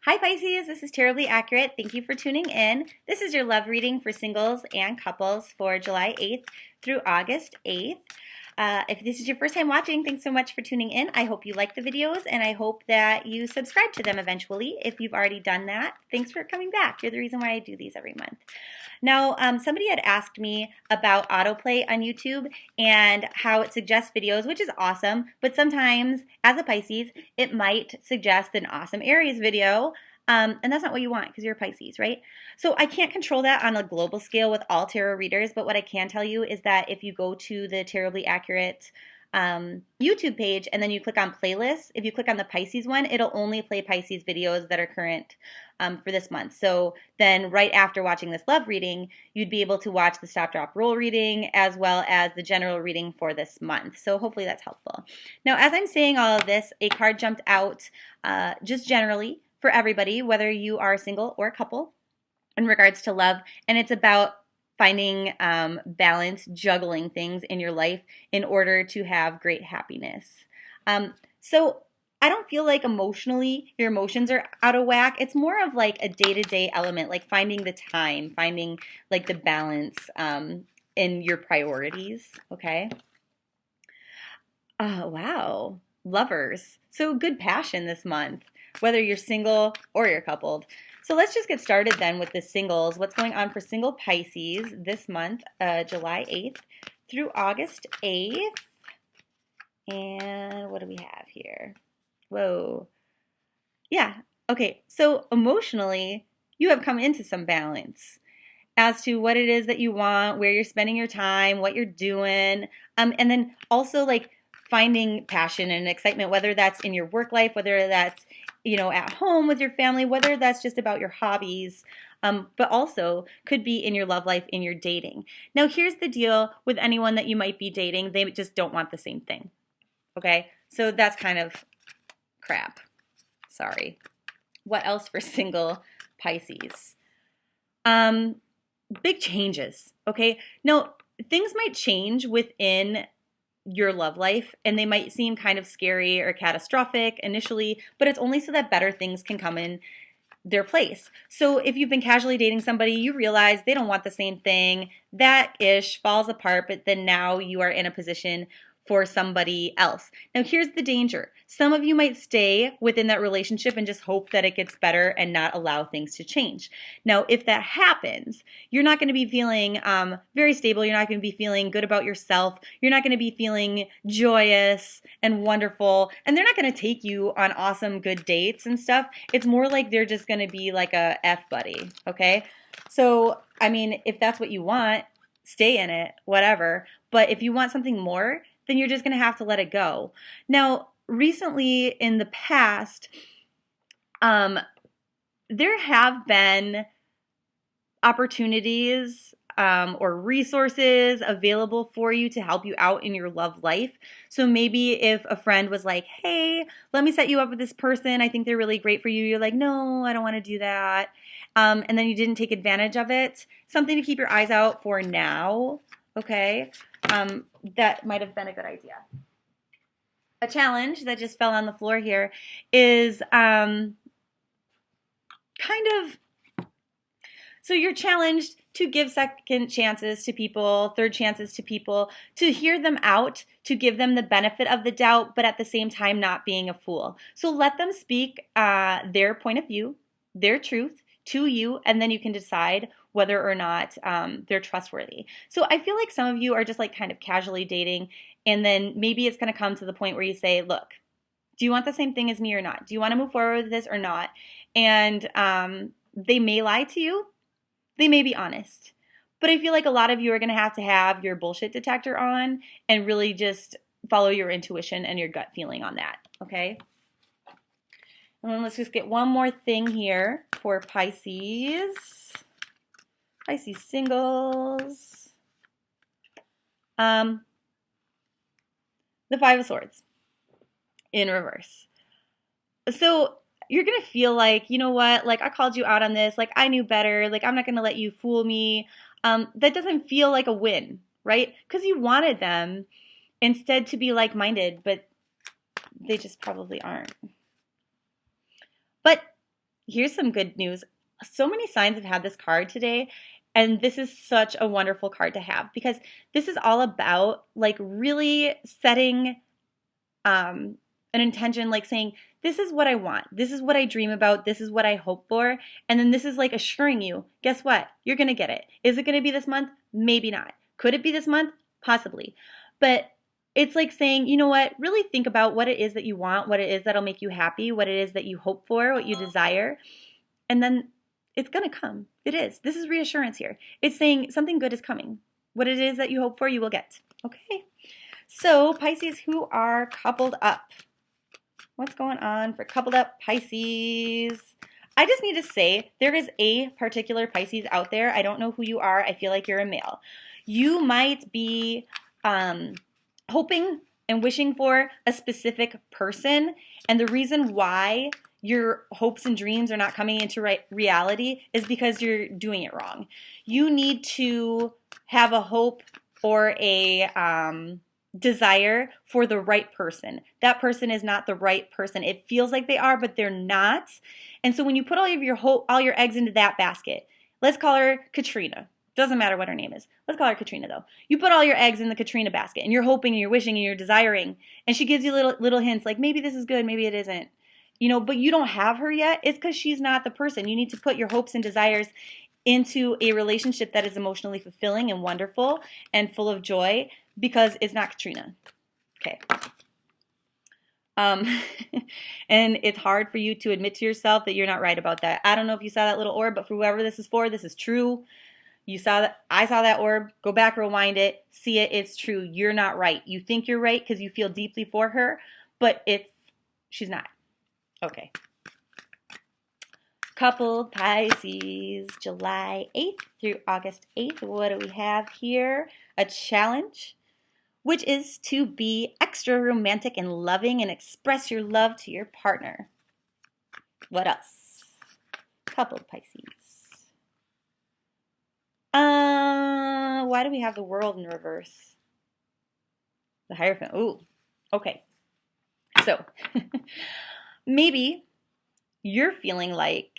Hi Pisces, this is Tarot-blee Accurate. Thank you for tuning in. This is your love reading for singles and couples for July 8th through August 8th. If this is your first time watching, thanks so much for tuning in. I hope you like the videos and I hope that you subscribe to them eventually. If you've already done that, thanks for coming back. You're the reason why I do these every month. Now, somebody had asked me about autoplay on YouTube and how it suggests videos, which is awesome, but sometimes, as a Pisces, it might suggest an awesome Aries video, and that's not what you want because you're a Pisces, right? So I can't control that on a global scale with all tarot readers, but what I can tell you is that if you go to the Tarot-blee Accurate YouTube page and then you click on playlists, if you click on the Pisces one, it'll only play Pisces videos that are current for this month. So then right after watching this love reading, you'd be able to watch the stop, drop, roll reading as well as the general reading for this month. So hopefully that's helpful. Now, as I'm saying all of this, a card jumped out just generally for everybody, whether you are single or a couple, in regards to love, and it's about finding balance, juggling things in your life in order to have great happiness. So I don't feel like emotionally your emotions are out of whack. It's more of like a day-to-day element, like finding the time, finding like the balance in your priorities, okay? Oh, wow. Lovers. So good passion this month, whether you're single or you're coupled. So let's just get started then with the singles. What's going on for single Pisces this month, July 8th through August 8th. And what do we have here? Whoa. Yeah. Okay. So emotionally, you have come into some balance as to what it is that you want, where you're spending your time, what you're doing. And then also like finding passion and excitement, whether that's in your work life, whether that's, you know, at home with your family, whether that's just about your hobbies, but also could be in your love life, in your dating. Now, here's the deal with anyone that you might be dating. They just don't want the same thing. Okay? So that's kind of crap. Sorry. What else for single Pisces? Big changes. Okay? Now, things might change within your love life, and they might seem kind of scary or catastrophic initially, but it's only so that better things can come in their place. So if you've been casually dating somebody, you realize they don't want the same thing, that ish falls apart, but then now you are in a position for somebody else. Now here's the danger. Some of you might stay within that relationship and just hope that it gets better and not allow things to change. Now if that happens, you're not going to be feeling very stable. You're not going to be feeling good about yourself. You're not going to be feeling joyous and wonderful. And they're not going to take you on awesome good dates and stuff. It's more like they're just going to be like a F buddy, okay? So, I mean, if that's what you want, stay in it, whatever. But if you want something more, then you're just going to have to let it go. Now, recently in the past, there have been opportunities or resources available for you to help you out in your love life. So maybe if a friend was like, hey, let me set you up with this person. I think they're really great for you. You're like, no, I don't want to do that. And then you didn't take advantage of it. Something to keep your eyes out for now. Okay. That might have been a good idea. A challenge that just fell on the floor here is kind of, so you're challenged to give second chances to people, third chances to people, to hear them out, to give them the benefit of the doubt, but at the same time not being a fool. So let them speak their point of view, their truth to you, and then you can decide whether or not they're trustworthy. So I feel like some of you are just like kind of casually dating, and then maybe it's going to come to the point where you say, look, do you want the same thing as me or not? Do you want to move forward with this or not? And they may lie to you. They may be honest. But I feel like a lot of you are going to have your bullshit detector on and really just follow your intuition and your gut feeling on that, okay? And then let's just get one more thing here for Pisces. Pisces singles. The Five of Swords in reverse. So you're going to feel like, you know what, like I called you out on this, like I knew better, like I'm not going to let you fool me. That doesn't feel like a win, right? Because you wanted them instead to be like-minded, but they just probably aren't. But Here's some good news. So many signs have had this card today, and this is such a wonderful card to have because this is all about like really setting an intention, like saying, this is what I want. This is what I dream about. This is what I hope for. And then this is like assuring you, guess what? You're going to get it. Is it going to be this month? Maybe not. Could it be this month? Possibly. But it's like saying, you know what? Really think about what it is that you want, what it is that'll make you happy, what it is that you hope for, what you desire. And then it's going to come. It is. This is reassurance here. It's saying something good is coming. What it is that you hope for, you will get. Okay? So, Pisces who are coupled up. What's going on for coupled up Pisces? I just need to say, there is a particular Pisces out there. I don't know who you are. I feel like you're a male. You might be hoping and wishing for a specific person, and the reason why your hopes and dreams are not coming into reality is because you're doing it wrong. You need to have a hope or a desire for the right person. That person is not the right person. It feels like they are, but they're not. And so when you put all your eggs into that basket, let's call her Katrina. Doesn't matter what her name is. Let's call her Katrina though. You put all your eggs in the Katrina basket and you're hoping and you're wishing and you're desiring, and she gives you little hints like maybe this is good, maybe it isn't. You know, but you don't have her yet. It's because she's not the person. You need to put your hopes and desires into a relationship that is emotionally fulfilling and wonderful and full of joy, because it's not Katrina. Okay. And it's hard for you to admit to yourself that you're not right about that. I don't know if you saw that little orb, but for whoever this is for, this is true. You saw that. I saw that orb. Go back, rewind it, see it. It's true. You're not right. You think you're right because you feel deeply for her, but she's not. Okay. Coupled Pisces, July 8th through August 8th. What do we have here? A challenge, which is to be extra romantic and loving and express your love to your partner. What else? Coupled Pisces. Why do we have the World in reverse? The Hierophant. Ooh, okay. So, maybe you're feeling like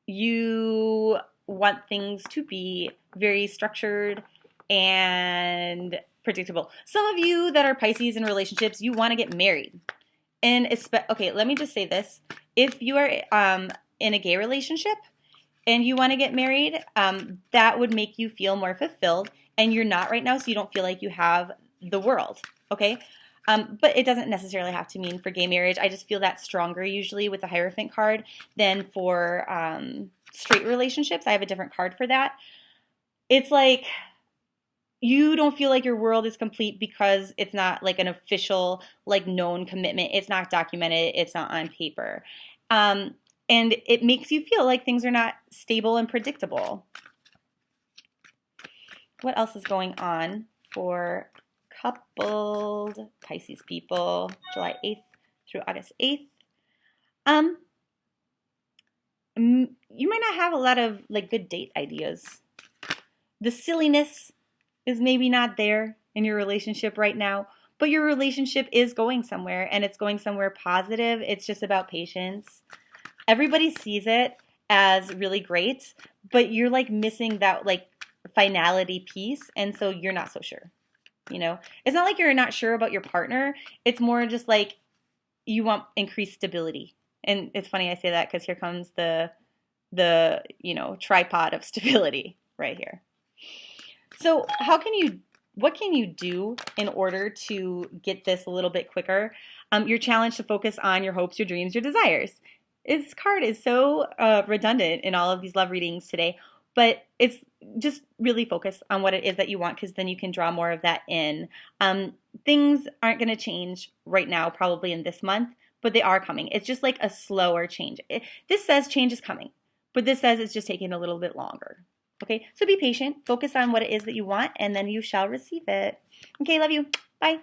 you want things to be very structured and predictable. Some of you that are Pisces in relationships, you want to get married. And okay, let me just say this. If you are in a gay relationship and you want to get married, that would make you feel more fulfilled. And you're not right now, so you don't feel like you have the world, okay? But it doesn't necessarily have to mean for gay marriage. I just feel that stronger usually with the Hierophant card than for straight relationships. I have a different card for that. It's like you don't feel like your world is complete because it's not like an official, like known commitment. It's not documented. It's not on paper. And it makes you feel like things are not stable and predictable. What else is going on for coupled Pisces people, July 8th through August 8th? You might not have a lot of like good date ideas. The silliness is maybe not there in your relationship right now, but your relationship is going somewhere, and it's going somewhere positive. It's just about patience. Everybody sees it as really great, but you're like missing that like finality piece, and so you're not so sure. You know, it's not like you're not sure about your partner. It's more just like you want increased stability. And it's funny I say that because here comes the tripod of stability right here. So what can you do in order to get this a little bit quicker? You're challenged to focus on your hopes, your dreams, your desires. This card is so redundant in all of these love readings today, but it's just really focus on what it is that you want, because then you can draw more of that in. Things aren't going to change right now, probably in this month, but they are coming. It's just like a slower change. This says change is coming, but this says it's just taking a little bit longer. Okay, so be patient, focus on what it is that you want, and then you shall receive it. Okay, love you. Bye.